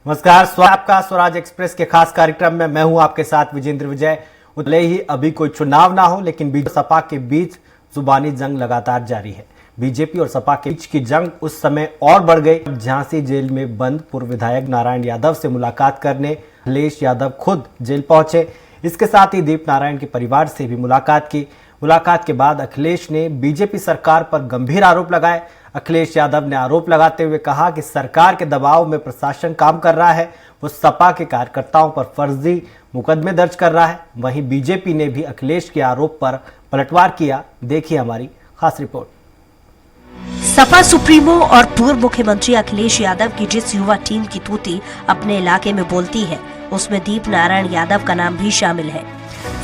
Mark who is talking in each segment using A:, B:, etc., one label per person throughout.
A: नमस्कार, स्वागत आपका स्वराज एक्सप्रेस के खास कार्यक्रम में। मैं हूं आपके साथ विजेंद्र विजय। उतले ही अभी कोई चुनाव ना हो, लेकिन बीजेपी और सपा के बीच जुबानी जंग लगातार जारी है। बीजेपी और सपा के बीच की जंग उस समय और बढ़ गई जब झांसी जेल में बंद पूर्व विधायक नारायण यादव से मुलाकात करने अखिलेश यादव खुद जेल पहुंचे। इसके साथ ही दीप नारायण के परिवार से भी मुलाकात की। मुलाकात के बाद अखिलेश ने बीजेपी सरकार पर गंभीर आरोप लगाए। अखिलेश यादव ने आरोप लगाते हुए कहा कि सरकार के दबाव में प्रशासन काम कर रहा है, वो सपा के कार्यकर्ताओं पर फर्जी मुकदमे दर्ज कर रहा है। वहीं बीजेपी ने भी अखिलेश के आरोप पर पलटवार किया। देखिए हमारी खास रिपोर्ट।
B: सपा सुप्रीमो और पूर्व मुख्यमंत्री अखिलेश यादव की जिस युवा टीम की तूती अपने इलाके में बोलती है, उसमें दीप नारायण यादव का नाम भी शामिल है।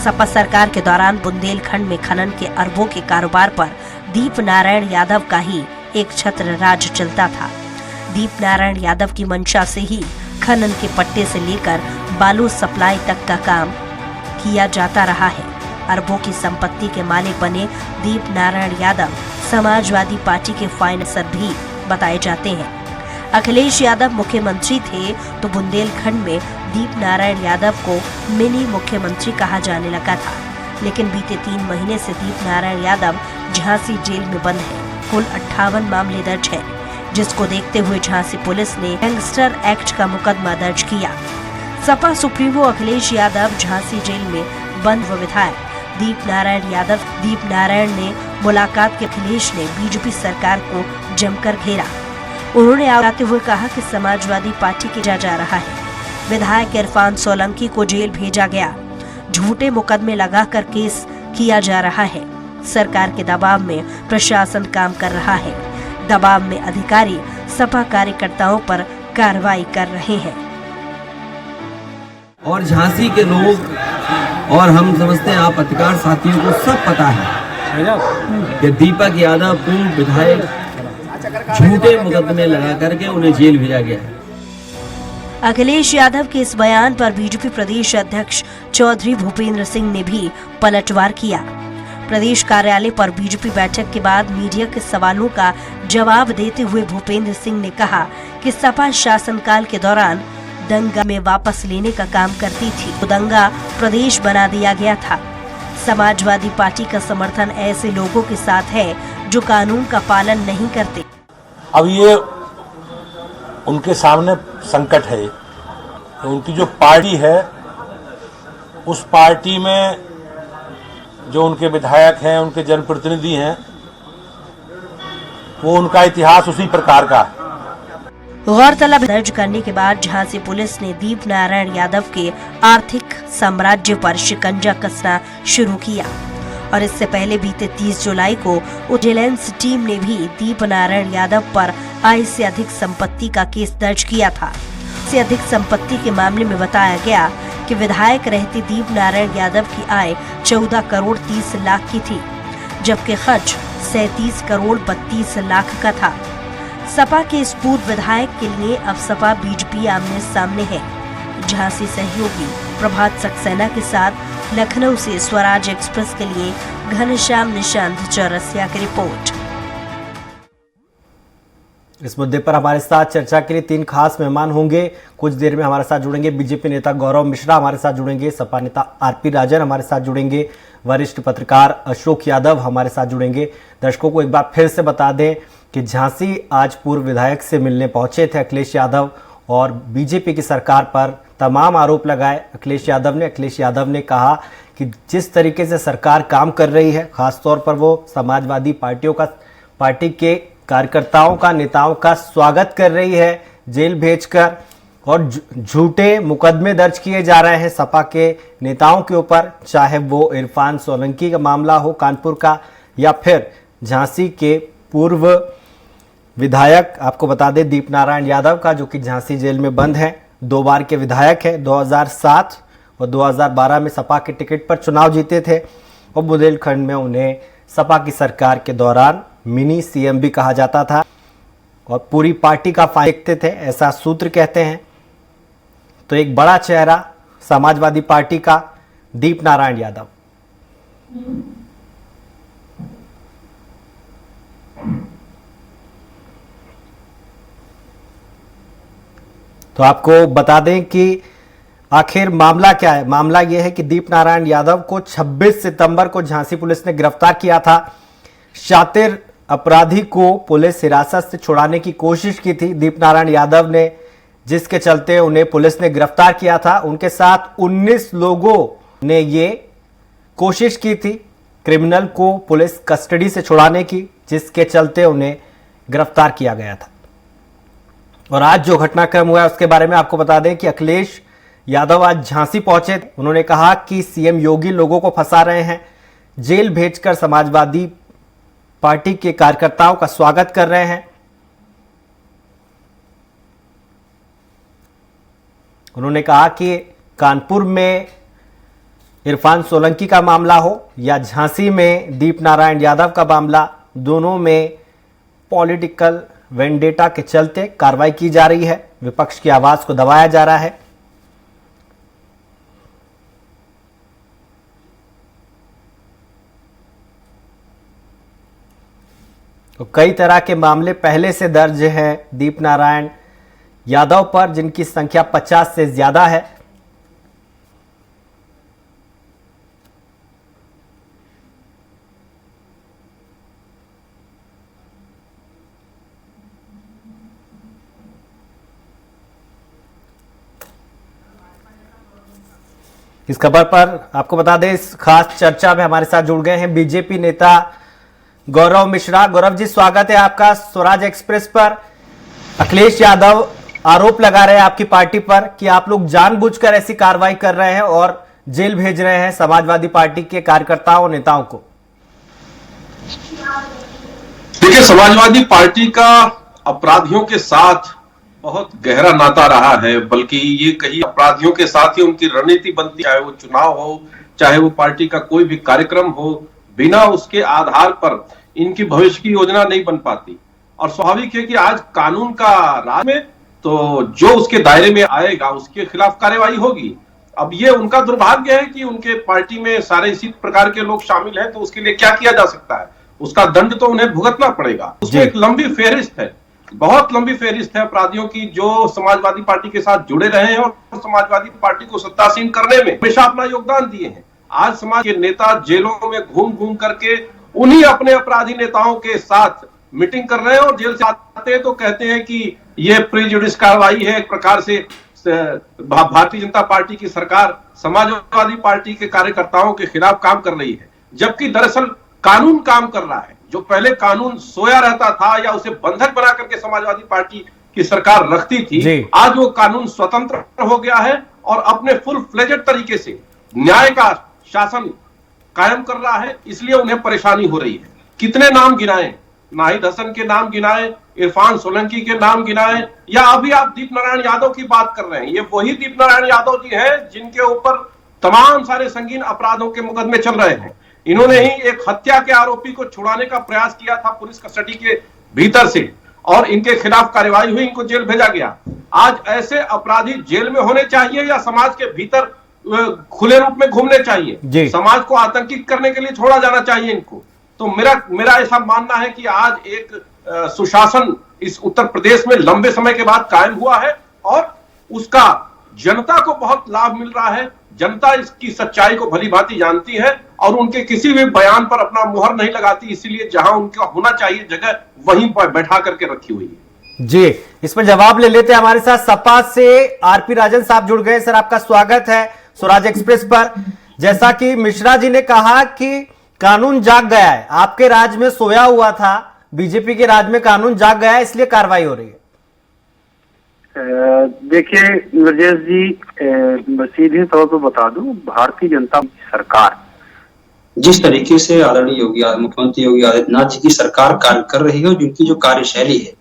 B: सपा सरकार के दौरान बुंदेलखंड में खनन के अरबों के कारोबार पर दीप नारायण यादव का ही एक छत्र राज चलता था। दीप नारायण यादव की मंशा से ही खनन के पट्टे से लेकर बालू सप्लाई तक का काम किया जाता रहा है। अरबों की संपत्ति के मालिक बने दीप नारायण यादव समाजवादी पार्टी के फाइनेंसर भी बताए जाते हैं। अखिलेश यादव मुख्यमंत्री थे तो बुंदेलखंड में दीप नारायण यादव को मिनी मुख्यमंत्री कहा जाने लगा था। लेकिन बीते 3 महीने से दीप नारायण यादव झांसी जेल में बंद है। कुल 58 मामले दर्ज है, जिसको देखते हुए झांसी पुलिस ने गैंगस्टर एक्ट का मुकदमा दर्ज किया। सपा सुप्रीमो अखिलेश यादव झांसी जेल में बंद व विधायक दीप नारायण ने मुलाकात के अखिलेश ने बीजेपी सरकार को जमकर घेरा। उन्होंने आते हुए कहा कि समाजवादी पार्टी के जा रहा है। विधायक इरफान सोलंकी को जेल भेजा गया। झूठे मुकदमे लगाकर केस किया जा रहा है। सरकार के दबाव में प्रशासन काम कर रहा है। दबाव में अधिकारी सपा कार्यकर्ताओं पर कार्रवाई कर रहे हैं।
C: और झांसी के लोग और हम समझते हैं, आप पत्रकार साथियों को सब पता है कि दीपक यादव पूर्व विधायक झूठे मुकदमे लगा करके उन्हें जेल भेजा गया है।
B: अखिलेश यादव के इस बयान पर बीजेपी प्रदेश अध्यक्ष चौधरी भूपेंद्र सिंह ने भी पलटवार किया। प्रदेश कार्यालय पर बीजेपी बैठक के बाद मीडिया के सवालों का जवाब देते हुए भूपेंद्र सिंह ने कहा कि सपा शासनकाल के दौरान दंगा में वापस लेने का काम करती थी, तो दंगा प्रदेश बना दिया गया था। समाजवादी पार्टी का समर्थन ऐसे लोगों के साथ है जो कानून का पालन नहीं करते।
D: अब ये उनके सामने संकट है। उनकी जो पार्टी है, उस पार्टी में जो उनके विधायक हैं, उनके जनप्रतिनिधि हैं, वो उनका इतिहास उसी प्रकार का है।
B: गौरतलब दर्ज करने के बाद झांसी पुलिस ने दीप नारायण यादव के आर्थिक साम्राज्य पर शिकंजा कसना शुरू किया। और इससे पहले बीते 30 जुलाई को विजिलेंस टीम ने भी दीप नारायण यादव पर आय से अधिक संपत्ति का केस दर्ज किया था। से अधिक संपत्ति के मामले में बताया गया कि विधायक रहते दीप नारायण यादव की आय 14 करोड़ 30 लाख की थी, जबकि खर्च 37 करोड़ 32 लाख का था। सपा के इस पूर्व विधायक के लिए अब सपा बीजेपी आमने सामने है। झांसी सहयोगी प्रभात सक्सेना के साथ लखनऊ से स्वराज एक्सप्रेस के लिए घनश्याम निशांत चौरसिया की रिपोर्ट।
A: इस मुद्दे पर हमारे साथ चर्चा के लिए 3 खास मेहमान होंगे। कुछ देर में हमारे साथ जुड़ेंगे बीजेपी नेता गौरव मिश्रा, हमारे साथ जुड़ेंगे सपा नेता आरपी राजन, हमारे साथ जुड़ेंगे वरिष्ठ पत्रकार अशोक यादव, हमारे साथ जुड़ेंगे। दर्शकों को एक बार फिर से बता दें कि झांसी आज पूर्व विधायक से मिलने पहुंचे थे अखिलेश यादव और बीजेपी की सरकार पर तमाम आरोप लगाए अखिलेश यादव ने कहा कि जिस तरीके से सरकार काम कर रही है, खासतौर पर वो समाजवादी पार्टी के कार्यकर्ताओं का, नेताओं का स्वागत कर रही है जेल भेजकर, और झूठे मुकदमे दर्ज किए जा रहे हैं सपा के नेताओं के ऊपर, चाहे वो इरफान सोलंकी का मामला हो कानपुर का या फिर झांसी के पूर्व विधायक, आपको बता दें दीप नारायण यादव का, जो कि झांसी जेल में बंद है। 2 बार के विधायक है, 2007 और 2012 में सपा के टिकट पर चुनाव जीते थे और बुंदेलखंड में उन्हें सपा की सरकार के दौरान मिनी सीएम भी कहा जाता था और पूरी पार्टी का देखते थे, ऐसा सूत्र कहते हैं। तो एक बड़ा चेहरा समाजवादी पार्टी का दीप नारायण यादव। तो आपको बता दें कि आखिर मामला क्या है। मामला यह है कि दीप नारायण यादव को 26 सितंबर को झांसी पुलिस ने गिरफ्तार किया था। शातिर अपराधी को पुलिस हिरासत से छुड़ाने की कोशिश की थी दीप नारायण यादव ने, जिसके चलते उन्हें पुलिस ने गिरफ्तार किया था। उनके साथ 19 लोगों ने ये कोशिश की थी क्रिमिनल को पुलिस कस्टडी से छुड़ाने की, जिसके चलते उन्हें गिरफ्तार किया गया था। और आज जो घटनाक्रम हुआ है उसके बारे में आपको बता दें कि अखिलेश यादव आज झांसी पहुंचे। उन्होंने कहा कि सीएम योगी लोगों को फंसा रहे हैं, जेल भेजकर समाजवादी पार्टी के कार्यकर्ताओं का स्वागत कर रहे हैं। उन्होंने कहा कि कानपुर में इरफान सोलंकी का मामला हो या झांसी में दीप नारायण यादव का मामला, दोनों में पॉलिटिकल वेंडेटा के चलते कार्रवाई की जा रही है, विपक्ष की आवाज को दबाया जा रहा है। तो कई तरह के मामले पहले से दर्ज हैं दीप नारायण यादव पर, जिनकी संख्या 50 से ज्यादा है। इस खबर पर आपको बता दें, इस खास चर्चा में हमारे साथ जुड़ गए हैं बीजेपी नेता गौरव मिश्रा। गौरव जी, स्वागत है आपका स्वराज एक्सप्रेस पर। अखिलेश यादव आरोप लगा रहे हैं आपकी पार्टी पर कि आप लोग जानबूझकर ऐसी कार्रवाई कर रहे हैं और जेल भेज रहे हैं समाजवादी पार्टी के कार्यकर्ताओं नेताओं को।
E: देखिए, समाजवादी पार्टी का अपराधियों के साथ बहुत गहरा नाता रहा है, बल्कि ये कहीं अपराधियों के साथ ही उनकी रणनीति बनती है। चाहे वो चुनाव हो, चाहे वो पार्टी का कोई भी कार्यक्रम हो, बिना उसके आधार पर इनकी भविष्य की योजना नहीं बन पाती। और स्वाभाविक है कि आज कानून का राज में, तो जो उसके दायरे में आएगा उसके खिलाफ कार्रवाई होगी। अब ये उनका दुर्भाग्य है कि उनके पार्टी में सारे इसी प्रकार के लोग शामिल हैं, तो उसके लिए क्या किया जा सकता है? उसका दंड तो उन्हें भुगतना पड़ेगा। उसमें एक लंबी फेहरिस्त है, बहुत लंबी फेहरिस्त है अपराधियों की, जो समाजवादी पार्टी के साथ जुड़े रहे हैं और समाजवादी पार्टी को सत्तासीन करने में हमेशा अपना योगदान दिए हैं। आज समाज के नेता जेलों में घूम घूम करके उन्हीं अपने अपराधी नेताओं के साथ मीटिंग कर रहे हैं, और जेल से आते हैं तो कहते हैं कि ये प्रीजुडिस कार्रवाई है। एक प्रकार से भारतीय जनता पार्टी की सरकार समाजवादी पार्टी के कार्यकर्ताओं के खिलाफ काम कर रही है, जबकि दरअसल कानून काम कर रहा है। जो पहले कानून सोया रहता था या उसे बंधक बना करके समाजवादी पार्टी की सरकार रखती थी, आज वो कानून स्वतंत्र हो गया है और अपने फुल फ्लेजेड तरीके से न्याय का शासन कायम कर रहा है। इसलिए उन्हें परेशानी हो रही है। कितने नाम गिनाएं, नाहिद हसन के नाम गिनाएं, इरफान सोलंकी के नाम गिनाएं, या अभी आप दीप नारायण यादव की बात कर रहे हैं। ये वही दीप नारायण यादव जी हैं जिनके ऊपर तमाम सारे संगीन अपराधों के मुकदमे चल रहे हैं। इन्होंने ही एक हत्या के आरोपी को छुड़ाने का प्रयास किया था पुलिस कस्टडी के भीतर से, और इनके खिलाफ कार्रवाई हुई, इनको जेल भेजा गया। आज ऐसे अपराधी जेल में होने चाहिए या समाज के भीतर खुले रूप में घूमने चाहिए? समाज को आतंकित करने के लिए छोड़ा जाना चाहिए इनको। तो मेरा ऐसा मानना है कि आज एक सुशासन इस उत्तर प्रदेश में लंबे समय के बाद कायम हुआ है, और उसका जनता को बहुत लाभ मिल रहा है। जनता इसकी सच्चाई को भली भांति जानती है और उनके किसी भी बयान पर अपना मुहर नहीं लगाती, इसीलिए जहां उनका होना चाहिए जगह वहीं पर बैठा करके रखी हुई है।
A: जी, इस पर जवाब ले लेते हैं। हमारे साथ सपा से आरपी राजन साहब जुड़ गए। सर, आपका स्वागत है स्वराज एक्सप्रेस पर। जैसा कि मिश्रा जी ने कहा कि कानून जाग गया है, आपके राज में सोया हुआ था, बीजेपी के राज में कानून जाग गया है, इसलिए कार्रवाई हो रही है।
F: देखिए ब्रजेश जी, सीधे तौर पर बता दूं, भारतीय जनता सरकार
G: जिस तरीके से आदरणीय मुख्यमंत्री योगी आदित्यनाथ जी की सरकार कार्य कर रही है और जिनकी जो कार्यशैली है,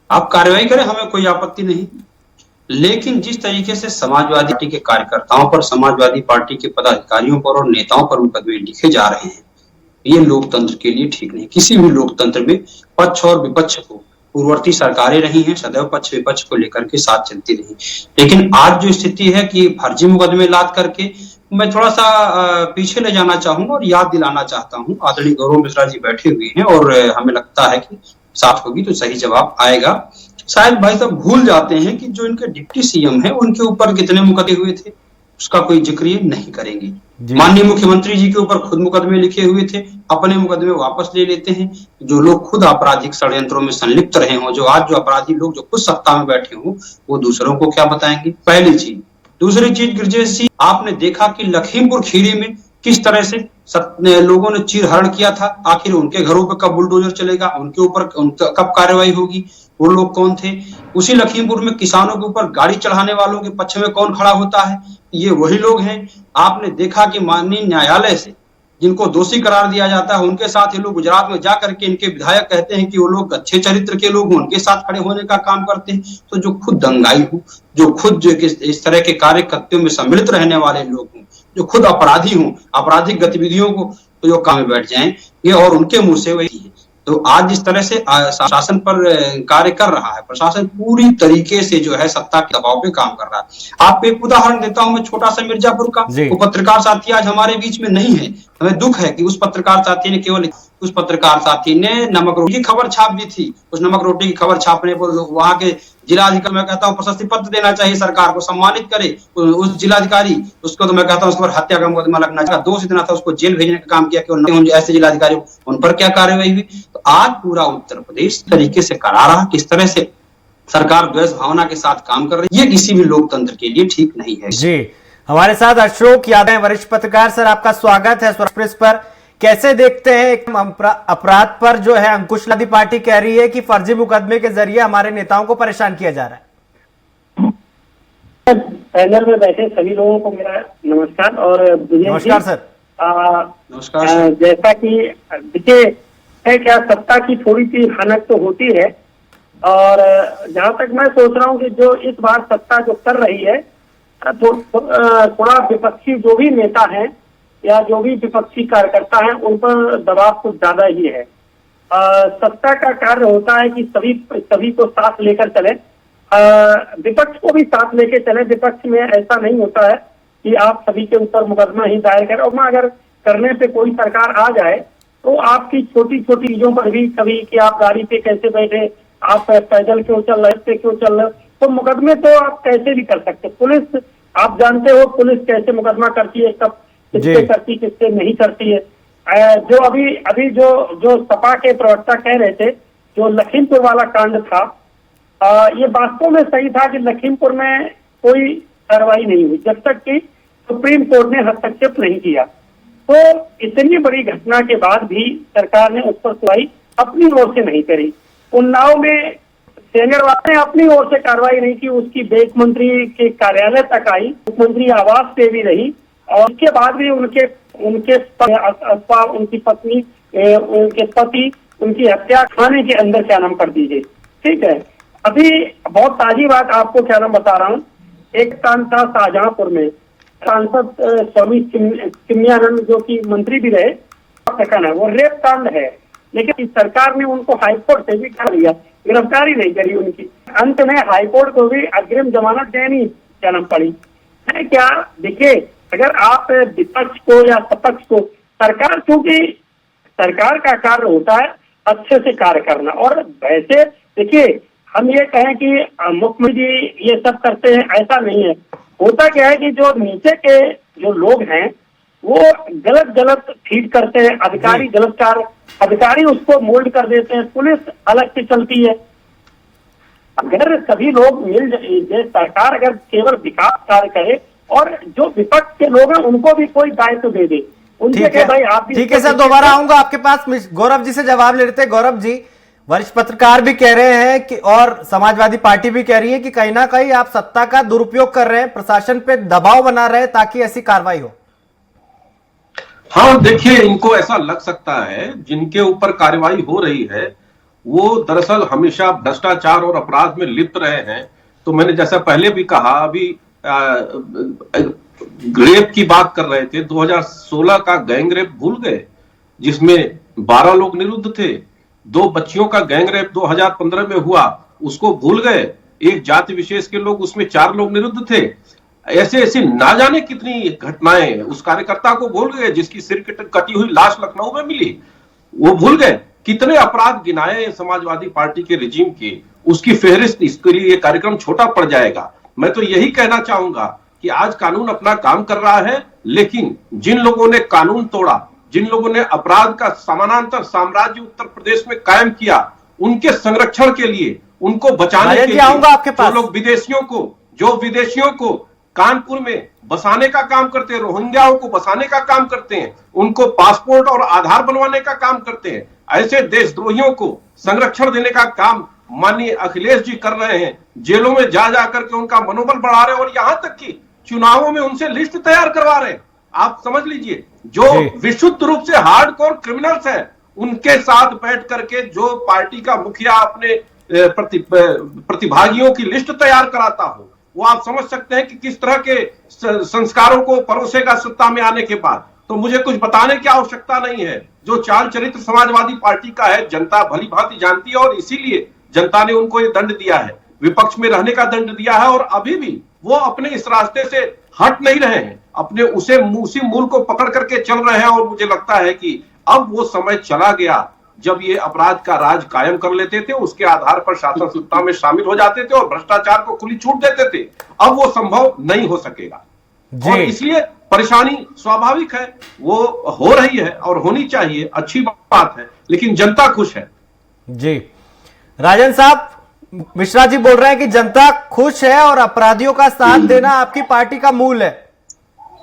G: आप कार्रवाई करें, हमें कोई आपत्ति नहीं। लेकिन जिस तरीके से समाजवादी पार्टी के कार्यकर्ताओं पर, समाजवादी पार्टी के पदाधिकारियों पर और नेताओं पर मुकदमे लिखे जा रहे हैं, ये लोकतंत्र के लिए ठीक नहीं। किसी भी लोकतंत्र में पक्ष और विपक्ष को, पूर्ववर्ती सरकारें रही हैं, सदैव पक्ष विपक्ष को लेकर के साथ चलती रही। लेकिन आज जो स्थिति है कि फर्जी मुकदमे लाद करके, मैं थोड़ा सा पीछे ले जाना चाहूंगा और याद दिलाना चाहता हूं। आदरणीय गौरव मिश्रा जी बैठे हुए हैं और हमें लगता है कि साफ होगी तो सही जवाब आएगा। शायद भाई साहब भूल जाते हैं कि जो इनके डिप्टी सीएम है उनके ऊपर कितने मुकदमे हुए थे, उसका कोई जिक्र ये नहीं करेंगे। माननीय मुख्यमंत्री जी के ऊपर खुद मुकदमे लिखे हुए थे, अपने मुकदमे वापस ले लेते हैं। जो लोग खुद आपराधिक षड्यंत्रों में संलिप्त रहे हों, जो आज जो अपराधी लोग जो खुद सत्ता में बैठे हों, वो दूसरों को क्या बताएंगे, पहली चीज। दूसरी चीज गिरजेश जी, आपने देखा कि लखीमपुर खीरी में किस तरह से लोगों ने चीरहरण किया था। आखिर उनके घरों पर कब बुलडोजर चलेगा, उनके ऊपर कब कार्रवाई होगी, वो लोग कौन थे। उसी लखीमपुर में किसानों के ऊपर गाड़ी चढ़ाने वालों के पक्ष में कौन खड़ा होता है, ये वही लोग हैं। आपने देखा कि माननीय न्यायालय से जिनको दोषी करार दिया जाता है, उनके साथ ये लोग गुजरात में जाकर के इनके विधायक कहते हैं कि वो लोग अच्छे चरित्र के लोग, उनके साथ खड़े होने का काम करते हैं। तो जो खुद दंगाई हो, जो खुद जो इस तरह के कार्य कृत्यों में सम्मिलित रहने वाले लोग हों, जो खुद अपराधी हों, आपराधिक गतिविधियों को तो जो काम में बैठ जाएंगे और उनके मुंह से वही है। तो आज जिस तरह से शासन पर कार्य कर रहा है प्रशासन, पूरी तरीके से जो है सत्ता के दबाव पे काम कर रहा है। आपको एक उदाहरण देता हूं मैं छोटा सा मिर्जापुर का। वो पत्रकार साथी आज हमारे बीच में नहीं है, हमें दुख है कि उस पत्रकार साथी ने उस पत्रकार साथी ने नमक रोटी की खबर छाप दी थी। उस नमक रोटी की खबर छापने पर वहां के जिलाधिकारी, मैं कहता हूँ प्रशस्ति पत्र देना चाहिए, सरकार को सम्मानित करे उस जिलाधिकारी। उसको तो मैं कहता हूँ उसके ऊपर हत्या का मुकदमा लगना चाहिए, दोष इतना था, उसको जेल भेजने का काम किया कि ऐसे जिलाधिकारी उन पर क्या कार्रवाई हुई। तो आज पूरा उत्तर प्रदेश तरीके से करा रहा, किस तरह से सरकार द्वेष भावना के साथ काम कर रही है, ये किसी भी लोकतंत्र के लिए ठीक नहीं है।
A: जी, हमारे साथ अशोक यादव, वरिष्ठ पत्रकार। सर, आपका स्वागत है स्वराज प्रेस पर। कैसे देखते हैं एक अपराध पर जो है अंकुशवादी पार्टी कह रही है कि फर्जी मुकदमे के जरिए हमारे नेताओं को परेशान किया जा रहा है?
H: पैनल में बैठे सभी लोगों को मेरा नमस्कार। और
A: नमस्कार सर।
G: नमस्कार।
H: जैसा कि देखिए है क्या, सत्ता की थोड़ी सी हनक तो होती है, और जहां तक मैं सोच रहा हूं कि जो इस बार सत्ता जो कर रही है, थोड़ा विपक्षी जो भी नेता हैं या जो भी विपक्षी कार्यकर्ता हैं, उन पर दबाव कुछ ज्यादा ही है। सत्ता का कार्य होता है कि सभी को साथ लेकर चले, विपक्ष को भी साथ लेकर चले। विपक्ष में ऐसा नहीं होता है कि आप सभी के ऊपर मुकदमा ही दायर करें, और अगर करने पे कोई सरकार आ जाए तो आपकी छोटी छोटी चीजों पर भी, कभी कि आप गाड़ी पे कैसे बैठे, आप पैदल क्यों चल रहे, पे क्यों चल रहे, तो मुकदमे तो आप कैसे भी कर सकते। पुलिस, आप जानते हो पुलिस कैसे मुकदमा करती है, कब किससे करती, किससे नहीं करती है। जो अभी जो सपा के प्रवक्ता कह रहे थे, जो लखीमपुर वाला कांड था, ये वास्तव में सही था कि लखीमपुर में कोई कार्रवाई नहीं हुई जब तक कि सुप्रीम कोर्ट ने हस्तक्षेप नहीं किया। तो इतनी बड़ी घटना के बाद भी सरकार ने उस पर सुनवाई अपनी ओर से नहीं करी। उन्नाव में सेंगरवाल ने अपनी ओर से कार्रवाई नहीं की, उसकी बेक मंत्री के कार्यालय तक आई, मुख्यमंत्री आवास पे भी रही, और उसके बाद भी उनकी पत्नी, उनके पति, उनकी हत्या खाने के अंदर क्या नाम कर दी गई। ठीक है, अभी बहुत ताजी बात आपको क्या नाम बता रहा हूँ। एक कांड था शाहजहांपुर में, सांसद स्वामी चिन्मयानंद जो कि मंत्री भी रहे, है वो रेप कांड है, लेकिन सरकार ने उनको हाईकोर्ट से भी कर लिया, गिरफ्तारी नहीं करी उनकी। अंत में हाईकोर्ट को भी अग्रिम जमानत देनी क्या नाम पड़ी है। क्या देखिए, अगर आप विपक्ष को या सपक्ष को, सरकार, क्योंकि सरकार का कार्य होता है अच्छे से कार्य करना। और वैसे देखिए, हम ये कहें कि मुख्यमंत्री ये सब करते हैं, ऐसा नहीं है। होता क्या है कि जो नीचे के जो लोग हैं वो गलत फीड करते हैं, अधिकारी गलत कार्य, अधिकारी उसको मोल्ड कर देते हैं, पुलिस अलग से चलती है। अगर सभी लोग मिल जाए, सरकार अगर केवल विकास कार्य करे और जो विपक्ष के लोग हैं उनको भी कोई दायित्व दे दे, उनके कहे भाई आप भी।
A: ठीक है सर, दोबारा आऊंगा आपके पास। गौरव जी से जवाब ले लेते। गौरव जी, वरिष्ठ पत्रकार भी कह रहे हैं कि, और समाजवादी पार्टी भी कह रही है कि कहीं ना कहीं आप सत्ता का दुरुपयोग कर रहे हैं, प्रशासन पे दबाव बना रहे हैं ताकि ऐसी कार्रवाई हो।
E: हाँ, देखिए, इनको ऐसा लग सकता है जिनके ऊपर कार्रवाई हो रही है वो दरअसल हमेशा भ्रष्टाचार और अपराध में लिप्त रहे हैं। तो मैंने जैसा पहले भी कहा, अभी रेप की बात कर रहे थे, 2016 का गैंग रेप भूल गए जिसमें 12 लोग निरुद्ध थे। 2 बच्चियों का गैंग रेप 2015 में हुआ, उसको भूल गए। एक जाति विशेष के लोग, उसमें 4 लोग निरुद्ध थे। ऐसे ना जाने कितनी घटनाएं, उस कार्यकर्ता को भूल गए जिसकी सिर कटी हुई लाश लखनऊ में मिली, वो भूल गए। कितने अपराध गिनाए समाजवादी पार्टी के रिजीम के, उसकी फेहरिस्त, इसके लिए ये कार्यक्रम छोटा पड़ जाएगा। मैं तो यही कहना चाहूंगा कि आज कानून अपना काम कर रहा है, लेकिन जिन लोगों ने कानून तोड़ा, जिन लोगों ने अपराध का समानांतर साम्राज्य उत्तर प्रदेश में कायम किया, उनके संरक्षण के लिए, उनको बचाने के लिए,
A: आपके पास
E: जो लोग विदेशियों को कानपुर में बसाने का काम करते हैं, रोहिंग्याओं को बसाने का काम करते हैं, उनको पासपोर्ट और आधार बनवाने का काम करते हैं, ऐसे देशद्रोहियों को संरक्षण देने का काम माननीय अखिलेश जी कर रहे हैं। जेलों में जा करके उनका मनोबल बढ़ा रहे हैं और यहां तक कि चुनावों में उनसे लिस्ट तैयार करवा रहे हैं। आप समझ लीजिए, जो विशुद्ध रूप से हार्डकोर क्रिमिनल्स हैं, उनके साथ बैठ करके जो पार्टी का मुखिया अपने प्रतिभागियों की लिस्ट तैयार कराता हो, वो आप समझ सकते हैं कि किस तरह के संस्कारों को परोसेगा सत्ता में आने के बाद। तो मुझे कुछ बताने की आवश्यकता नहीं है। जो चाल चरित्र समाजवादी पार्टी का है, जनता भली भांति जानती है और इसीलिए जनता ने उनको ये दंड दिया है, विपक्ष में रहने का दंड दिया है, और अभी भी वो अपने इस रास्ते से हट नहीं रहे हैं, अपने उसी मूल को पकड़ करके चल रहे हैं। और मुझे लगता है कि अब वो समय चला गया जब ये अपराध का राज कायम कर लेते थे, उसके आधार पर शासन सत्ता में शामिल हो जाते थे और भ्रष्टाचार को खुली छूट देते थे। अब वो संभव नहीं हो सकेगा और इसलिए परेशानी स्वाभाविक है, वो हो रही है और होनी चाहिए, अच्छी बात है, लेकिन जनता खुश है।
A: जी राजन साहब, मिश्रा जी बोल रहे हैं कि जनता खुश है और अपराधियों का साथ देना आपकी पार्टी का मूल है।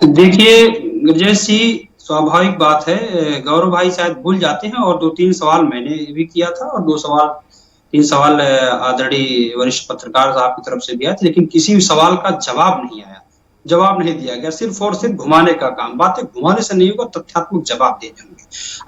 G: देखिए गुरजेश जी, स्वाभाविक बात है, गौरव भाई शायद भूल जाते हैं और 2-3 सवाल मैंने भी किया था और 3 सवाल आदरणीय वरिष्ठ पत्रकार साहब की तरफ से भी आया था, लेकिन किसी भी सवाल का जवाब नहीं आया, जवाब नहीं दिया गया, सिर्फ और सिर्फ घुमाने का काम। बातें घुमाने से नहीं होगा, तथ्यात्मक जवाब देने होंगे।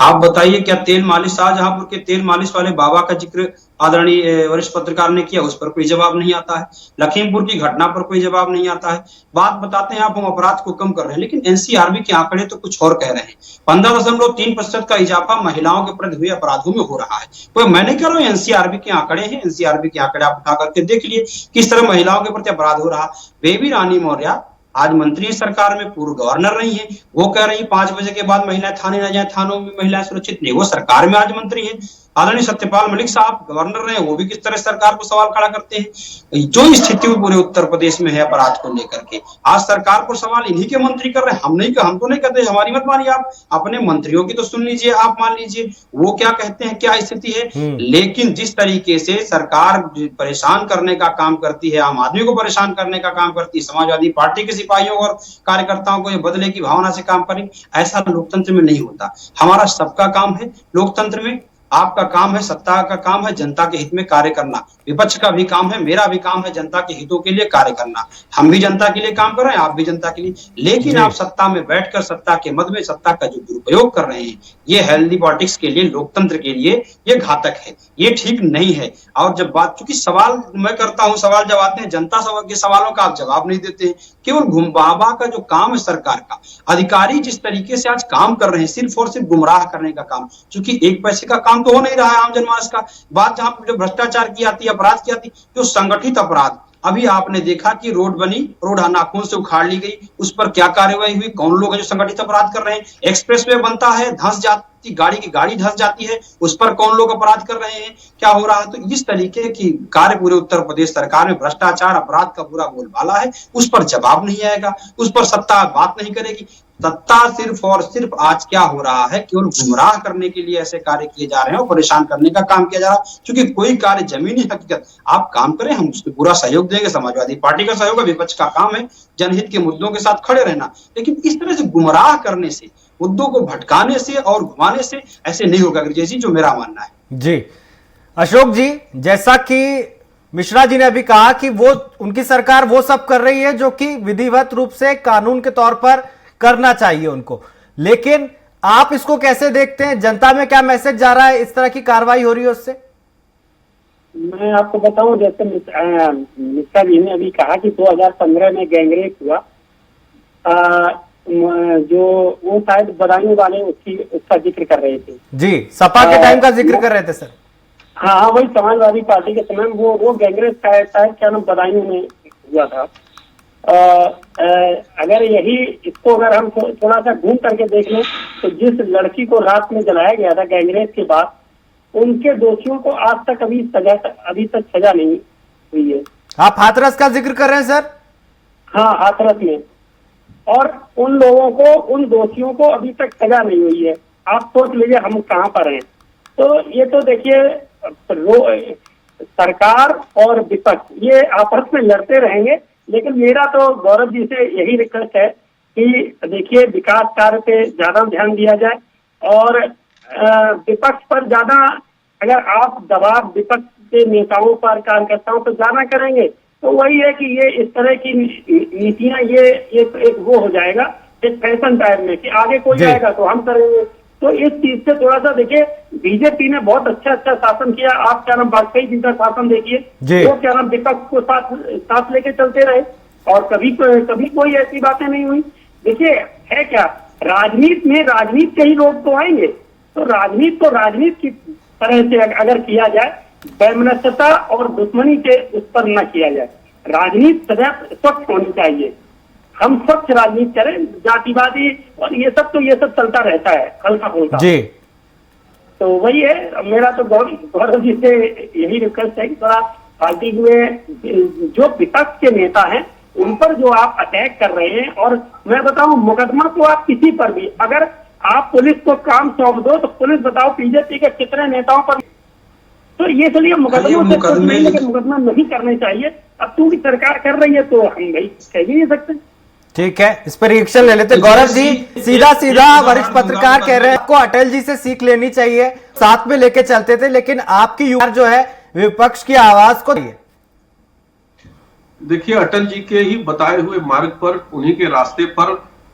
G: आप बताइए, क्या तेल मालिश, शाहजहांपुर के तेल मालिश वाले बाबा का जिक्र आदरणीय वरिष्ठ पत्रकार ने किया, उस पर कोई जवाब नहीं आता है। लखीमपुर की घटना पर कोई जवाब नहीं आता है। बात बताते हैं आप, हम अपराध को कम कर रहे हैं, लेकिन एनसीआरबी के आंकड़े तो कुछ और कह रहे हैं। 15.3% का इजाफा महिलाओं के प्रति हुए अपराधों में हो रहा है। तो मैं नहीं कह रहा हूँ, एनसीआरबी के आंकड़े हैं, एनसीआरबी के आंकड़े आप उठा करके देख लिए किस तरह महिलाओं के प्रति अपराध हो रहा। बेबी रानी मौर्य आज मंत्री है सरकार में, पूर्व गवर्नर रही है, वो कह रही है 5 बजे के बाद महिलाएं थाने न जाए, थानों में महिलाएं सुरक्षित नहीं। वो सरकार में आज मंत्री है। आदरणीय सत्यपाल मलिक साहब गवर्नर रहे, वो भी किस तरह सरकार को सवाल खड़ा करते हैं। जो स्थिति पूरे उत्तर प्रदेश में है अपराध को लेकर के, आज सरकार पर सवाल इन्हीं के मंत्री कर रहे हैं। हमको नहीं कहते, हमारी मत मानिए आप, अपने मंत्रियों की तो सुन लीजिए, आप मान लीजिए वो क्या कहते हैं, क्या स्थिति है। लेकिन जिस तरीके से सरकार परेशान करने का काम करती है, आम आदमी को परेशान करने का काम करती है, समाजवादी पार्टी के सिपाहियों और कार्यकर्ताओं को ये बदले की भावना से काम करें, ऐसा लोकतंत्र में नहीं होता। हमारा सबका काम है लोकतंत्र में, आपका काम है, सत्ता का काम है जनता के हित में कार्य करना, विपक्ष का भी काम है, मेरा भी काम है जनता के हितों के लिए कार्य करना। हम भी जनता के लिए काम कर रहे हैं, आप भी जनता के लिए। लेकिन आप सत्ता में बैठकर सत्ता के मद में सत्ता का जो दुरुपयोग कर रहे हैं, ये हेल्दी पॉलिटिक्स के लिए, लोकतंत्र के लिए ये घातक है, ये ठीक नहीं है। और जब बात, चूंकि सवाल मैं करता हूं, सवाल जब आते हैं जनता के सवालों का आप जवाब नहीं देते हैं। केवल घुमबाबा का जो काम है सरकार का, अधिकारी जिस तरीके से आज काम कर रहे हैं, सिर्फ और सिर्फ गुमराह करने का काम, चूंकि 1 पैसे का काम तो हो नहीं रहा है आम जनमानस का। बात जहां जो भ्रष्टाचार की आती है, अपराध की आती, जो संगठित अपराध, अभी आपने देखा कि रोड बनी, रोड नाखून से उखाड़ ली गई, उस पर क्या कार्रवाई हुई, कौन लोग हैं जो संगठित अपराध कर रहे हैं। एक्सप्रेसवे बनता है, धंस जाती गाड़ी धंस जाती है, उस पर कौन लोग अपराध कर रहे हैं, क्या हो रहा है। तो इस तरीके की कार्य पूरे उत्तर प्रदेश सरकार में भ्रष्टाचार अपराध का पूरा बोलबाला है, उस पर जवाब नहीं आएगा, उस पर सत्ता बात नहीं करेगी। सत्ता सिर्फ और सिर्फ आज क्या हो रहा है, केवल गुमराह करने के लिए ऐसे कार्य किए जा रहे हैं और परेशान करने का काम किया जा रहा है। क्योंकि कोई कार्य जमीनी हकीकत आप काम करें, हम उसको पूरा सहयोग देंगे, समाजवादी पार्टी का सहयोग है, विपक्ष का काम है जनहित के मुद्दों के साथ खड़े रहना। लेकिन इस तरह से गुमराह करने से, मुद्दों को भटकाने से और घुमाने से ऐसे नहीं होगा जैसी जो मेरा मानना है।
A: जी अशोक जी, जैसा कि मिश्रा जी ने अभी कहा कि वो उनकी सरकार वो सब कर रही है जो कि विधिवत रूप से कानून के तौर पर करना चाहिए उनको, लेकिन आप इसको कैसे देखते हैं? जनता में क्या मैसेज जा रहा है, इस तरह की कार्रवाई हो रही है उससे?
H: मैं आपको बताऊं, जैसे मिश्रा जी ने अभी कहा कि 2015 में गैंगरेप हुआ, जो वो शायद बदायूं वाले उसका जिक्र कर रहे थे।
A: जी, सपा के टाइम का जिक्र कर रहे थे सर।
H: हाँ, वही समाजवादी पार्टी के समय वो गैंगरेप शायद क्या नाम बदायूं में हुआ था। अगर इसको अगर हम थोड़ा सा घूम करके देख लें, तो जिस लड़की को रात में जलाया गया था गैंगरेप के बाद, उनके दोषियों को आज तक अभी तक सजा नहीं हुई है।
A: आप हाथरस का जिक्र कर रहे हैं सर?
H: हाँ, हाथरस में, और उन लोगों को, उन दोषियों को अभी तक सजा नहीं हुई है। आप सोच लीजिए हम कहाँ पर हैं। तो ये तो देखिए सरकार और विपक्ष ये आपस में लड़ते रहेंगे, लेकिन मेरा तो गौरव जी से यही रिक्वेस्ट है कि देखिए विकास कार्य पे ज्यादा ध्यान दिया जाए, और विपक्ष पर ज्यादा, अगर आप दबाव विपक्ष के नेताओं पर, कार्यकर्ताओं पर ज्यादा करेंगे तो वही है कि ये इस तरह की नीतियां ये एक वो हो जाएगा, एक फैशन टाइप में कि आगे कोई आएगा तो हम करेंगे। तो इस चीज से थोड़ा सा देखिए, बीजेपी ने बहुत अच्छा शासन किया। आप क्या नाम वाजपेयी जी का शासन देखिए, वो क्या नाम विपक्ष को साथ लेके चलते रहे, और कभी कोई ऐसी बातें नहीं हुई। देखिए है क्या, राजनीति के ही लोग तो आएंगे, तो राजनीति को राजनीति की तरह से अगर किया जाए, वैमनस्यता और दुश्मनी के उस पर न किया जाए। राजनीति सदैव स्वच्छ होनी चाहिए, हम स्वच्छ राजनीति करें, जातिवादी और ये सब चलता रहता है हल्का फुल्का जी। तो वही है, मेरा तो गौरव जी से यही रिक्वेस्ट है कि थोड़ा पार्टी में जो विपक्ष के नेता हैं उन पर जो आप अटैक कर रहे हैं, और मैं बताऊं मुकदमा तो आप किसी पर भी, अगर आप पुलिस को काम सौंप दो तो पुलिस बताओ बीजेपी के कितने नेताओं पर, तो ये चलिए मुकदमा नहीं करने चाहिए। अब चूंकि सरकार कर रही है तो हम भाई कह भी नहीं सकते।
A: ठीक है, इस पर रिएक्शन ले लेते। गौरव जी, सीधा वरिष्ठ पत्रकार कह रहे हैं आपको अटल जी से सीख लेनी चाहिए, साथ में लेके चलते थे, लेकिन आपकी युवा जो है विपक्ष की आवाज को
E: देखिए, अटल जी के ही बताए हुए मार्ग पर, उन्हीं के रास्ते पर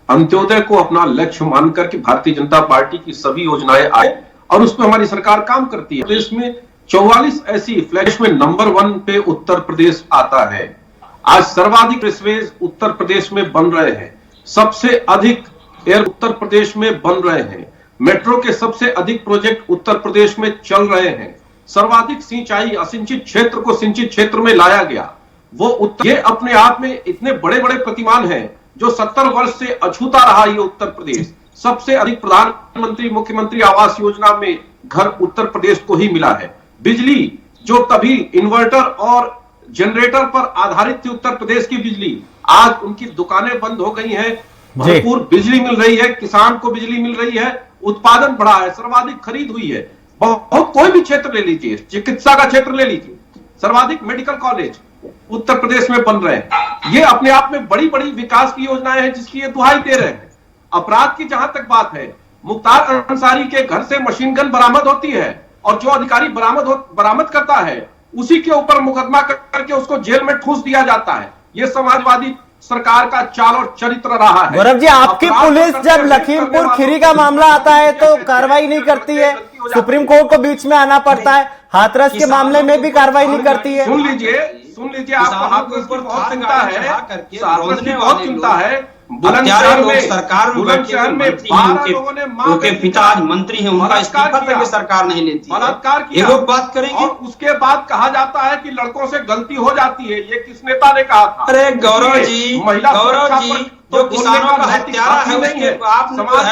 E: अंत्योदय को अपना लक्ष्य मानकर के भारतीय जनता पार्टी की सभी योजनाएं आए, और उसमें हमारी सरकार काम करती है। प्रदेश में 44 ऐसी फ्लैश में नंबर 1 पे उत्तर प्रदेश आता है। आज सर्वाधिक एक्सप्रेसवेज उत्तर प्रदेश में बन रहे हैं, सबसे अधिक एयर उत्तर प्रदेश में बन रहे हैं, मेट्रो के सबसे अधिक प्रोजेक्ट उत्तर प्रदेश में चल रहे हैं, सर्वाधिक सिंचाई असिंचित क्षेत्र को सिंचित क्षेत्र में लाया गया। ये अपने आप में इतने बड़े बड़े प्रतिमान हैं, जो 70 वर्ष से अछूता रहा ये उत्तर प्रदेश। सबसे अधिक प्रधानमंत्री मुख्यमंत्री आवास योजना में घर उत्तर प्रदेश को ही मिला है। बिजली जो तभी इन्वर्टर और जनरेटर पर आधारित थी उत्तर प्रदेश की बिजली, आज उनकी दुकानें बंद हो गई हैं, भरपूर बिजली मिल रही है, किसान को बिजली मिल रही है, उत्पादन बढ़ा है, सर्वाधिक खरीद हुई है। बहुत कोई भी क्षेत्र ले लीजिए, चिकित्सा का क्षेत्र ले लीजिए, सर्वाधिक मेडिकल कॉलेज उत्तर प्रदेश में बन रहे हैं। ये अपने आप में बड़ी बड़ी विकास की योजनाएं हैं जिसकी ये दुहाई दे रहे हैं। अपराध की जहां तक बात है, मुख्तार अंसारी के घर से मशीन गन बरामद होती है, और जो अधिकारी बरामद करता है उसी के ऊपर मुकदमा करके उसको जेल में ठूस दिया जाता है। ये समाजवादी सरकार का चाल और चरित्र रहा है।
A: गौरव जी, आपकी पुलिस जब लखीमपुर खीरी का मामला आता है तो कार्रवाई नहीं करती है, सुप्रीम कोर्ट को बीच में आना पड़ता है, हाथरस के मामले में भी कार्रवाई नहीं करती है।
E: सुन लीजिए, आपको हाथरस की बहुत चिंता है, हाथरस की बहुत चिंता है।
G: बुलंदशहर में उनके पिता आज मंत्री हैं, उनका इस्तीफा तक सरकार नहीं लेती।
E: बलात्कार किया,
G: ये लोग बात करेंगे,
E: और उसके बाद कहा जाता है कि लड़कों से गलती हो जाती है। ये किस नेता ने कहा था?
G: अरे गौरव जी, जो किसानों का हत्यारा है उसके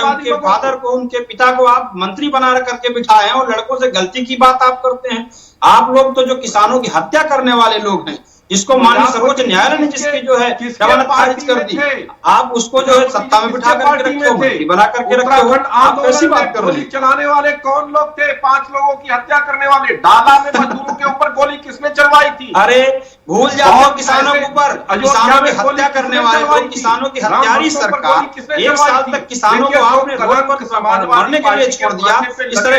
G: उनके फादर को, उनके पिता को आप मंत्री बना करके बिठाए हैं, और लड़कों से गलती की बात आप करते हैं। आप लोग तो जो किसानों की हत्या करने वाले लोग हैं, जिसको माननीय सर्वोच्च न्यायालय ने जिसकी जो है जमानत खारिज कर दी, आप उसको जो है सत्ता में बिठा करके रखे हो, मंत्री बना करके रखे हो, आप कैसी बात कर रहे हैं?
E: चलाने वाले कौन लोग थे? 5 लोगों की हत्या करने वाले। डाला में मजदूरों के ऊपर गोली किसने चलवाई थी?
G: अरे भूल जाते हो किसानों के ऊपर, किसानों की हत्या करने वाले लोग, किसानों की हत्यारी सरकार। 1 साल तक किसानों को आपने रोड पर मरने के लिए छोड़ दिया। इस तरह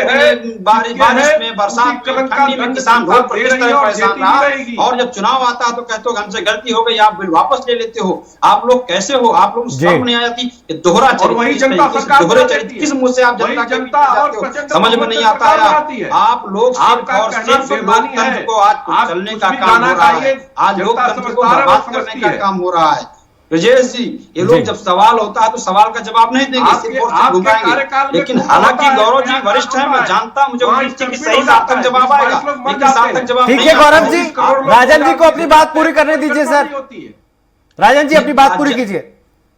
G: बारिश में, बरसात में, ठंडी में किसान रोड पर किस तरह परेशान रहा, और जब चुनाव आता है तो कहते हो हमसे गलती हो गई, आप बिल वापस ले लेते हो। आप लोग कैसे हो? आप लोग शर्म नहीं आती? दोहरा चरित्र किस मुंह से आप जनता और समझ में नहीं आता है। आप लोग सिर्फ लोकतंत्र को आज चलने का काम हो रहा है, आज लोकतंत्र को बर्बाद करने का काम हो रहा है। ब्रजेश जी, ये लोग जब सवाल होता है तो सवाल का जवाब नहीं देंगे, सिर्फ और सिर्फ घुमाएंगे। लेकिन हालांकि गौरव जी वरिष्ठ है, मैं जानता, मुझे उम्मीद थी कि सही साल तक जवाब आएगा, लेकिन साल तक जवाब नहीं।
A: ठीक है गौरव जी, राजन जी को अपनी बात पूरी करने दीजिए सर। राजन जी अपनी बात पूरी कीजिए।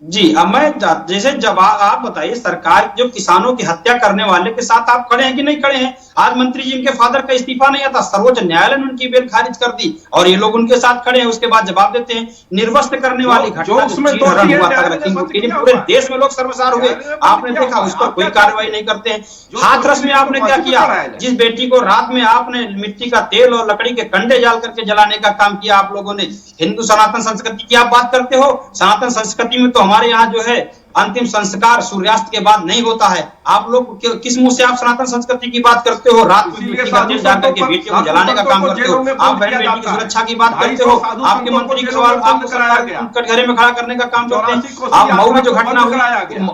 G: जी, अब मैं जैसे जब आप बताइए, सरकार जो किसानों की हत्या करने वाले के साथ आप खड़े हैं कि नहीं खड़े हैं? आज मंत्री जी इनके फादर का इस्तीफा नहीं आता, सर्वोच्च न्यायालय ने उनकी बेल खारिज कर दी और ये लोग उनके साथ खड़े हैं, उसके बाद जवाब देते हैं। निर्वस्त्र करने वाली घटना पूरे देश में लोग शर्मसार हुए, आपने देखा, उस पर कोई कार्रवाई नहीं करते हैं। हाथरस में आपने क्या किया? जिस बेटी को रात में आपने मिट्टी का तेल और लकड़ी के कंडे जाल करके जलाने का काम किया आप लोगों ने। हिंदू सनातन संस्कृति की आप बात करते हो, सनातन संस्कृति में तो हमारे यहाँ जो है अंतिम संस्कार सूर्यास्त के बाद नहीं होता है। आप लोग किस मुंह से आप सनातन संस्कृति की बात करते हो? रात में मिट्टी का तेल डाल करके बेटियों को जलाने का काम करते हो। आप बहन बेटी की सुरक्षा की बात करते हो, आपके मंत्री के सवाल आपको कटघरे में खड़ा करने का काम करते हैं। आप मऊ में जो घटना हुई,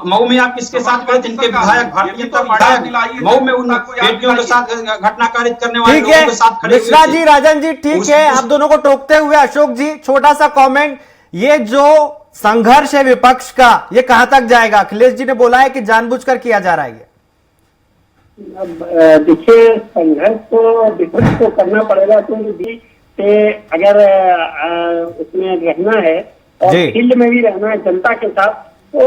G: मऊ में आप किसके साथ खड़े थे? इनके विधायक, भारतीय जनता विधायक मऊ में उन बेटियों के साथ घटना कारित करने वाले लोगों के साथ खड़े।
A: मिश्रा जी, राजन जी, ठीक है, आप दोनों को टोकते हुए अशोक जी छोटा सा कमेंट, ये जो संघर्ष है विपक्ष का, ये कहां तक जाएगा? अखिलेश जी ने बोला है कि जानबूझकर किया जा रहा है।
H: देखिए, संघर्ष तो विपक्ष को करना पड़ेगा, क्योंकि अगर उसमें रहना है और फील्ड में भी रहना है जनता के साथ, तो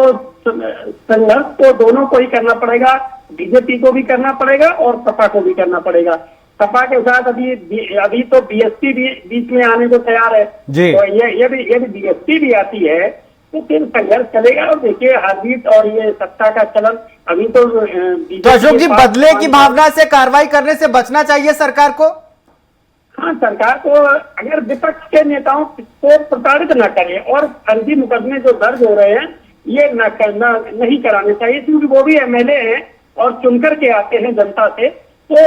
H: संघर्ष तो दोनों को ही करना पड़ेगा। बीजेपी को भी करना पड़ेगा और सपा को भी करना पड़ेगा। सपा के साथ अभी तो बीएसपी भी बीच में आने को तैयार है, तो ये भी बीएसपी भी आती है तो फिर संघर्ष चलेगा। और देखिए, हार-जीत और ये सत्ता का चलन अभी तो
A: अशोक जी, बदले की भावना से कार्रवाई करने से बचना चाहिए सरकार को।
H: हाँ, सरकार को अगर विपक्ष के नेताओं को प्रताड़ित न करे और फर्जी मुकदमे जो दर्ज हो रहे हैं ये नहीं कराने चाहिए, क्योंकि वो भी एमएलए हैं और चुनकर के आते हैं जनता से। तो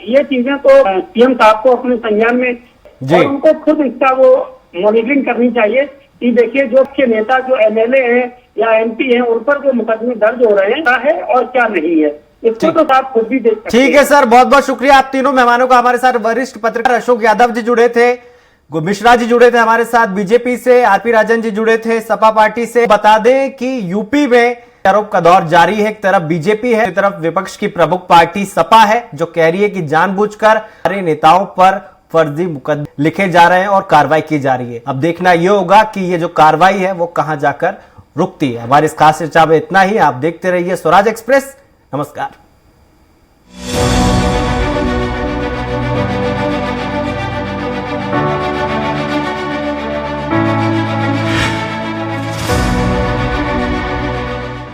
H: ये चीजें तो सीएम साहब को अपने संज्ञान में और उनको खुद इसका वो मॉनिटरिंग करनी चाहिए कि देखिए, जो के नेता जो एमएलए हैं या एमपी हैं उन पर जो मुकदमे दर्ज हो रहे हैं क्या है और क्या नहीं है, इसको तो आप खुद भी देख सकते हैं।
A: ठीक है सर, बहुत बहुत शुक्रिया आप तीनों मेहमानों का। हमारे साथ वरिष्ठ पत्रकार अशोक यादव जी जुड़े थे, मिश्रा जी जुड़े थे हमारे साथ, बीजेपी से आरपी राजन जी जुड़े थे, सपा पार्टी से। बता दें कि यूपी में आरोप का दौर जारी है। एक तरफ बीजेपी है, एक तरफ विपक्ष की प्रमुख पार्टी सपा है, जो कह रही है कि जानबूझकर हमारे नेताओं पर फर्जी मुकदमे लिखे जा रहे हैं और कार्रवाई की जा रही है। अब देखना यह होगा कि ये जो कार्रवाई है वो कहां जाकर रुकती है। हमारी इस खास चर्चा में इतना ही। आप देखते रहिए स्वराज एक्सप्रेस। नमस्कार।